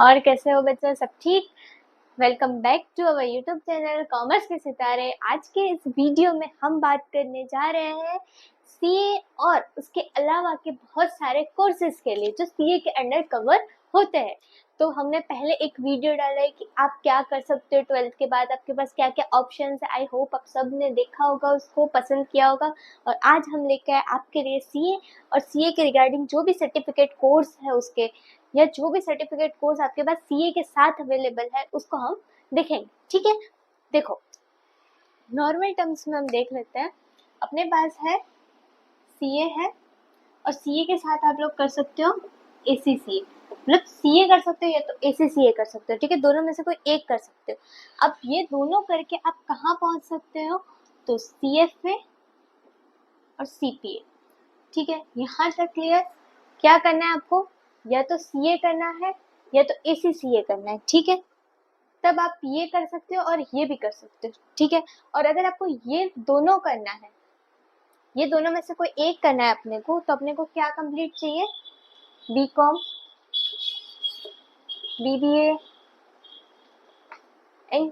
और कैसे हो बच्चे, सब ठीक। Welcome back to our YouTube channel commerce के सितारे। आज के इस वीडियो में हम बात करने जा रहे हैं सीए और उसके अलावा के बहुत सारे कोर्सेज के लिए जो सीए के अंडर कवर होते हैं। तो हमने पहले एक वीडियो डाला है कि आप क्या कर सकते हो 12th के बाद, आपके पास क्या क्या ऑप्शंस है। आई होप आप सब ने देखा होगा, उसको पसंद किया होगा। और आज हम लेकर आए आपके लिए सीए और सीए के रिगार्डिंग जो भी सर्टिफिकेट कोर्स है उसके, या जो भी सर्टिफिकेट कोर्स आपके पास सीए के साथ अवेलेबल है उसको हम देखेंगे। ठीक है, देखो नॉर्मल टर्म्स में हम देख लेते हैं। अपने पास है सीए है और सीए के साथ आप लोग कर सकते हो एसीसीए, मतलब सीए कर सकते हो या तो एसीसीए कर सकते हो। ठीक है, दोनों में से कोई एक कर सकते हो। अब ये दोनों करके आप कहाँ पहुंच सकते हो, तो सीएफ में और सीपीए। ठीक है, यहाँ तक क्लियर। क्या करना है आपको, या तो सीए करना है या तो एसीसीए करना है। ठीक है, तब आप ये कर सकते हो और ये भी कर सकते हो। ठीक है, और अगर आपको ये दोनों करना है, ये दोनों में से कोई एक करना है अपने को, तो अपने को क्या कंप्लीट चाहिए, बीकॉम, बीबीए एंड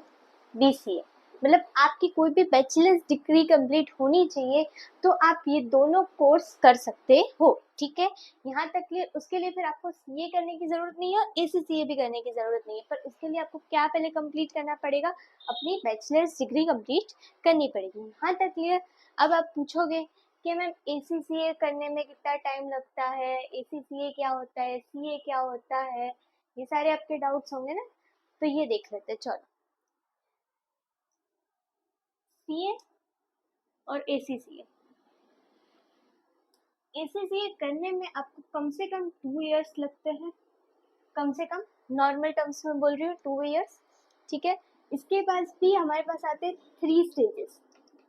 बीसीए। मतलब आपकी कोई भी बैचलर्स डिग्री कंप्लीट होनी चाहिए तो आप ये दोनों कोर्स कर सकते हो। ठीक है, यहाँ तक क्लियर। उसके लिए फिर आपको सीए करने की जरूरत नहीं है, एसीसीए भी करने की जरूरत नहीं है। पर उसके लिए आपको क्या पहले कंप्लीट करना पड़ेगा, अपनी बैचलर्स डिग्री कंप्लीट करनी पड़ेगी। यहाँ तक क्लियर। अब आप पूछोगे कि मैम एसीसीए करने में कितना टाइम लगता है, एसीसीए क्या होता है, सीए क्या होता है, ये सारे आपके डाउट्स होंगे ना। तो ये देख लेते हैं, चलो। सीए और एसीसीए, एसीसीए करने में आपको कम से कम 2 इयर्स लगते हैं, कम से कम। नॉर्मल टर्म्स में बोल रही हूँ 2 इयर्स। ठीक है, इसके पास भी हमारे पास आते हैं 3 स्टेजेस,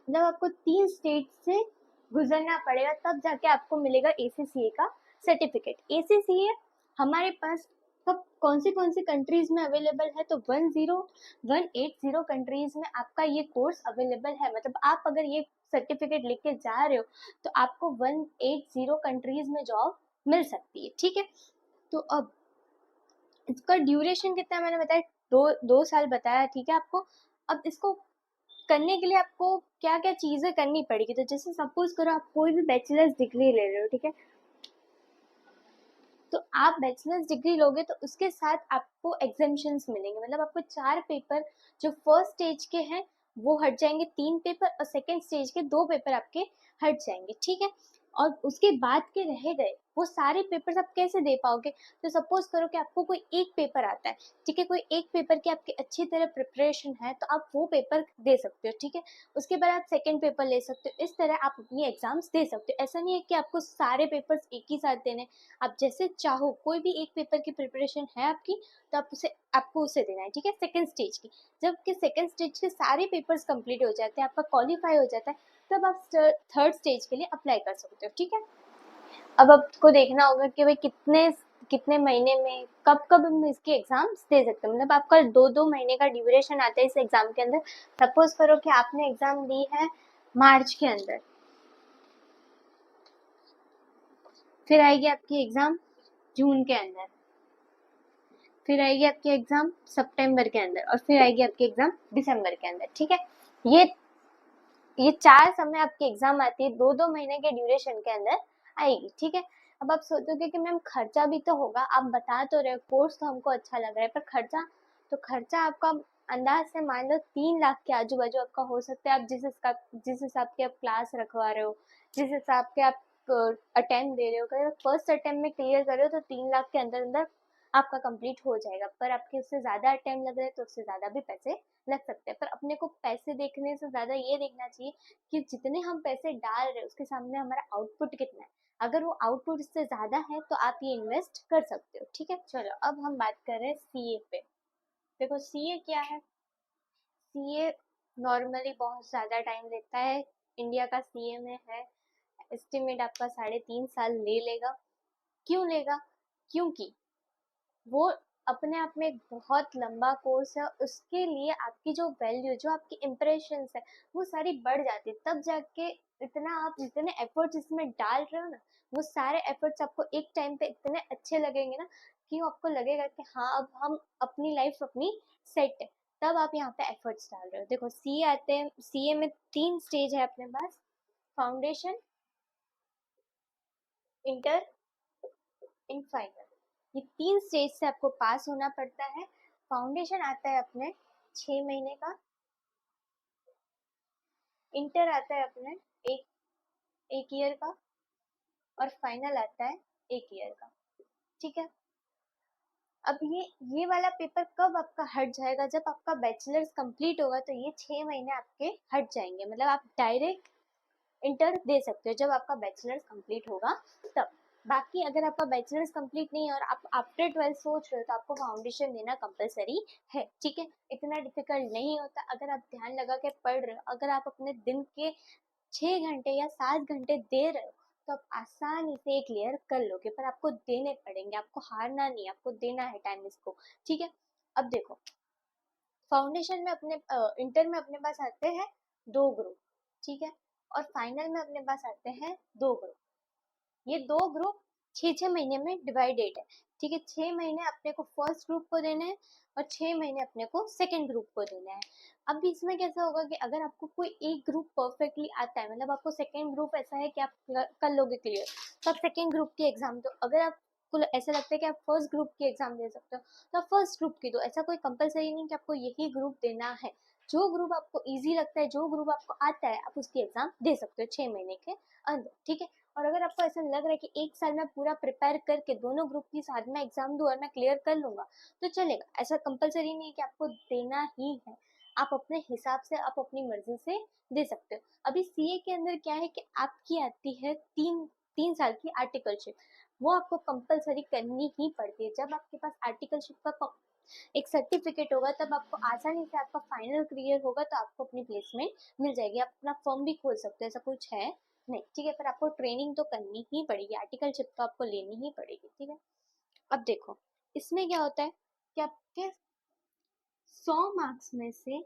मतलब आपको 3 स्टेज से गुजरना पड़ेगा तब जाके आपको मिलेगा एसीसीए का सर्टिफिकेट। एसीसीए हमारे पास कब कौन सी कंट्रीज में अवेलेबल है, तो 180 कंट्रीज में आपका ये कोर्स अवेलेबल है। मतलब आप अगर ये सर्टिफिकेट लेके जा रहे हो तो आपको 180 कंट्रीज में जॉब मिल सकती है। ठीक है, तो अब इसका ड्यूरेशन कितना है मैंने बताया, 2 साल बताया। ठीक है आपको। अब इसको करने के लिए आपको क्या क्या चीजें करनी पड़ेगी, तो जैसे सपोज करो आप कोई भी बैचलर्स डिग्री ले रहे हो। ठीक है, तो आप बैचलर्स डिग्री लोगे तो उसके साथ आपको एग्जाम्शंस मिलेंगे। मतलब आपको 4 पेपर जो फर्स्ट स्टेज के हैं वो हट जाएंगे, 3 पेपर, और सेकेंड स्टेज के 2 पेपर आपके हट जाएंगे। ठीक है, और उसके बाद के रह गए वो सारे पेपर्स आप कैसे दे पाओगे, तो सपोज करो कि आपको कोई एक पेपर आता है। ठीक है, कोई एक पेपर की आपकी अच्छी तरह प्रिपरेशन है तो आप वो पेपर दे सकते हो। ठीक है, उसके बाद आप सेकेंड पेपर ले सकते हो। इस तरह आप अपनी एग्जाम्स दे सकते हो। ऐसा नहीं है कि आपको सारे पेपर्स एक ही साथ देने, आप जैसे चाहो कोई भी एक पेपर की प्रिपरेशन है आपकी तो आपको उसे देना है। ठीक है, सेकंड स्टेज की, जब कि सेकंड स्टेज के सारे पेपर्स कंप्लीट हो जाते हैं, आपका क्वालिफाई हो जाता है, तब आप थर्ड स्टेज के लिए अप्लाई कर सकते हो। ठीक है, अब आपको देखना होगा कि भाई कितने कितने महीने में कब कब हम इसके एग्जाम्स दे सकते हैं। मतलब आपका 2-2 महीने का ड्यूरेशन आता है इस एग्जाम के अंदर। सपोज करो कि आपने एग्जाम दी है मार्च के अंदर, फिर आएगी आपकी एग्जाम जून के अंदर, फिर आएगी आपकी एग्जाम सितंबर के अंदर, और फिर आएगी आपकी एग्जाम दिसंबर के अंदर। ठीक है, ये ये 4 समय आपकी एग्जाम आती है, 2-2 महीने के ड्यूरेशन के अंदर आएगी। ठीक है, अब आप सोचोगे कि मैम खर्चा भी तो होगा, आप बता तो रहे हो कोर्स तो हमको अच्छा लग रहा है, पर खर्चा, तो खर्चा आपका अंदाज से मान लो 3 लाख के आजू बाजू आपका हो सकता है। आप जिस हिसाब के आप क्लास रखवा रहे हो, जिस हिसाब के आप अटेम्प्ट दे रहे हो, अगर फर्स्ट अटेम्प्ट में क्लियर कर रहे हो तो 3 लाख के अंदर अंदर आपका कंप्लीट हो जाएगा। पर आपके उससे ज्यादा अटेम्प्ट लग रहे हैं तो उससे ज्यादा भी पैसे लग सकते हैं। पर अपने को पैसे देखने से ज्यादा ये देखना चाहिए कि जितने हम पैसे डाल रहे हैं उसके सामने हमारा आउटपुट कितना है। अगर वो आउटपुट इससे ज्यादा है तो आप ये इन्वेस्ट कर सकते हो। ठीक है, चलो अब हम बात कर रहे हैं सीए पे। देखो सीए क्या है, सीए नॉर्मली बहुत ज्यादा टाइम लेता है। इंडिया का सीए में है एस्टिमेट आपका 3.5 साल ले लेगा। क्यों लेगा, क्योंकि वो अपने आप में एक बहुत लंबा कोर्स है। उसके लिए आपकी जो वैल्यू, जो आपकी इम्प्रेशन है, वो सारी बढ़ जाती है। तब जाके इतना आप जितने एफर्ट्स इसमें डाल रहे हो ना, वो सारे एफर्ट्स आपको एक टाइम पे इतने अच्छे लगेंगे ना क्यों आपको लगेगा कि हाँ अब हम अपनी लाइफ अपनी सेट है, तब आप यहाँ पे एफर्ट्स डाल रहे हो। देखो सीए आते हैं, सीए में 3 स्टेज है अपने पास, फाउंडेशन, इंटर एंड फाइनल। ये 3 स्टेज से आपको पास होना पड़ता है। फाउंडेशन आता है अपने 6 महीने का, इंटर आता है अपने एक ईयर का, और फाइनल आता है 1 ईयर का। ठीक है, अब ये वाला पेपर कब आपका हट जाएगा, जब आपका बैचलर्स कंप्लीट होगा तो ये 6 महीने आपके हट जाएंगे, मतलब आप डायरेक्ट इंटर दे सकते हो जब आपका बैचलर्स कंप्लीट होगा तब। बाकी अगर आपका बैचलर्स कंप्लीट नहीं है और आप आफ्टर 12 सोच रहे हो तो आपको फाउंडेशन देना कंपलसरी है। ठीक है, इतना डिफिकल्ट नहीं होता अगर आप ध्यान लगा के पढ़ रहे हो। अगर आप अपने दिन के 6 घंटे या 7 घंटे दे रहे हो तो आप आसानी से क्लियर कर लोगे, पर आपको देने पड़ेंगे, आपको हारना नहीं, आपको देना है टाइम इसको। ठीक है, अब देखो फाउंडेशन में अपने इंटर में अपने पास आते हैं 2 ग्रुप, ठीक है, और फाइनल में अपने पास आते हैं 2 ग्रुप। ये 2 ग्रुप 6 महीने में डिवाइडेड है। ठीक है, 6 महीने अपने को फर्स्ट ग्रुप को देने हैं और 6 महीने अपने को सेकेंड ग्रुप को देना है। अब इसमें कैसा होगा कि अगर आपको कोई एक ग्रुप परफेक्टली आता है, मतलब आपको सेकेंड ग्रुप ऐसा है कि आप कर लोगे क्लियर, तो आप सेकेंड ग्रुप की एग्जाम दो। अगर आपको ऐसा लगता है कि आप फर्स्ट ग्रुप की एग्जाम दे सकते हो तो आप फर्स्ट ग्रुप की दो। ऐसा कोई कंपलसरी नहीं कि आपको यही ग्रुप देना है। जो ग्रुप आपको इजी लगता है, जो ग्रुप आपको आता है, आप उसकी एग्जाम दे सकते हो 6 महीने के अंदर। ठीक है, और अगर आपको ऐसा लग रहा है कि 1 साल में पूरा प्रिपेयर करके दोनों ग्रुप की साथ में एग्जाम दूं और मैं क्लियर कर लूंगा तो चलेगा। ऐसा कंपलसरी नहीं है कि आपको देना ही है, आप अपने हिसाब से, आप अपनी मर्जी से दे सकते हो। अभी सीए के अंदर क्या है कि आपकी आती है 3 साल की आर्टिकलशिप, वो आपको कंपलसरी करनी ही पड़ती है। जब आपके पास आर्टिकलशिप का एक सर्टिफिकेट होगा तब आपको आसानी से आपका फाइनल क्लियर होगा, तो आपको अपनी प्लेसमेंट मिल जाएगी, आप अपना फर्म भी खोल सकते हो, ऐसा कुछ है नहीं। ठीक है, पर आपको ट्रेनिंग तो करनी ही पड़ेगी, आर्टिकलशिप तो आपको लेनी ही पड़ेगी। ठीक है, अब देखो इसमें क्या होता है कि आपके 100 मार्क्स में से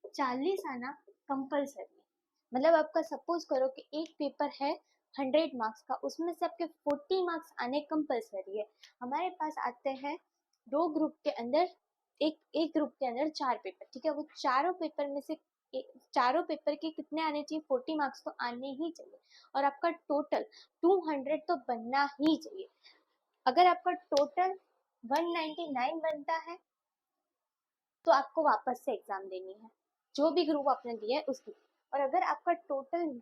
40 आना कंपलसरी है। मतलब आपका सपोज करो कि एक पेपर है 100 मार्क्स का, उसमें से आपके 40 मार्क्स आने कंपलसरी है। हमारे पास आते हैं 2 ग्रुप के अंदर, एक ग्रुप के अंदर 4 पेपर। ठीक है, वो चारों पेपर में से चारों पेपर के कितने आने चाहिए, 40 मार्क्स तो आने ही चाहिए, और आपका टोटल 200 तो बनना ही चाहिए। अगर आपका टोटल 199 बनता है तो आपको वापस से एग्जाम देनी है, जो भी ग्रुप आपने दिया है उसकी। और अगर आपका टोटल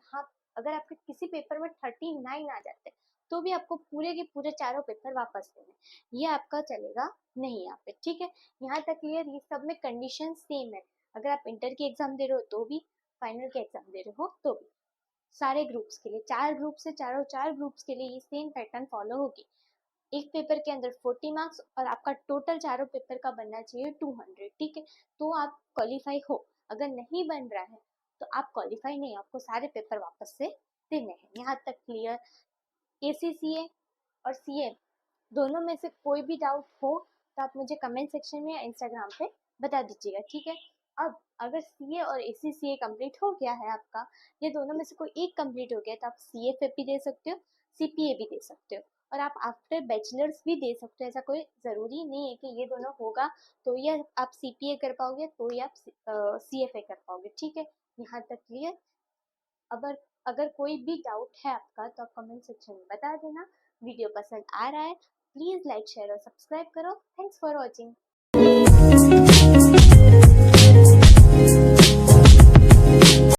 अगर आपके किसी पेपर में 39 आ जाते तो भी आपको पूरे के पूरे चारों पेपर वापस देने, ये आपका चलेगा नहीं यहाँ पे। ठीक है, यहाँ तक क्लियर। ये सब में कंडीशन सेम है, अगर आप इंटर की एग्जाम दे रहे हो तो भी, फाइनल की एग्जाम दे रहे हो तो भी, सारे ग्रुप्स के लिए, 4 ग्रुप से चार ग्रुप्स के लिए ये सेम पैटर्न फॉलो होगी। एक पेपर के अंदर 40 मार्क्स और आपका टोटल चारों पेपर का बनना चाहिए 200। ठीक है, तो आप क्वालिफाई हो। अगर नहीं बन रहा है तो आप क्वालिफाई नहीं, आपको सारे पेपर वापस से देने हैं। यहाँ तक क्लियर। ACCA और CA दोनों में से कोई भी डाउट हो तो आप मुझे कमेंट सेक्शन में या इंस्टाग्राम पे बता दीजिएगा। ठीक है, अब अगर CA और ACCA कंप्लीट हो गया है आपका, ये दोनों में से कोई एक कंप्लीट हो गया तो आप CFA भी दे सकते हो, CPA भी दे सकते हो, और आप आफ्टर बैचलर्स भी दे सकते हो। ऐसा कोई ज़रूरी नहीं है कि ये दोनों होगा तो ये आप CPA कर पाओगे तो ये आप CFA कर पाओगे। ठीक है, यहाँ तक क्लियर। अगर अगर कोई भी डाउट है आपका तो आप कमेंट सेक्शन में बता देना। वीडियो पसंद आ रहा है प्लीज़ लाइक शेयर और सब्सक्राइब करो। Thanks for watching.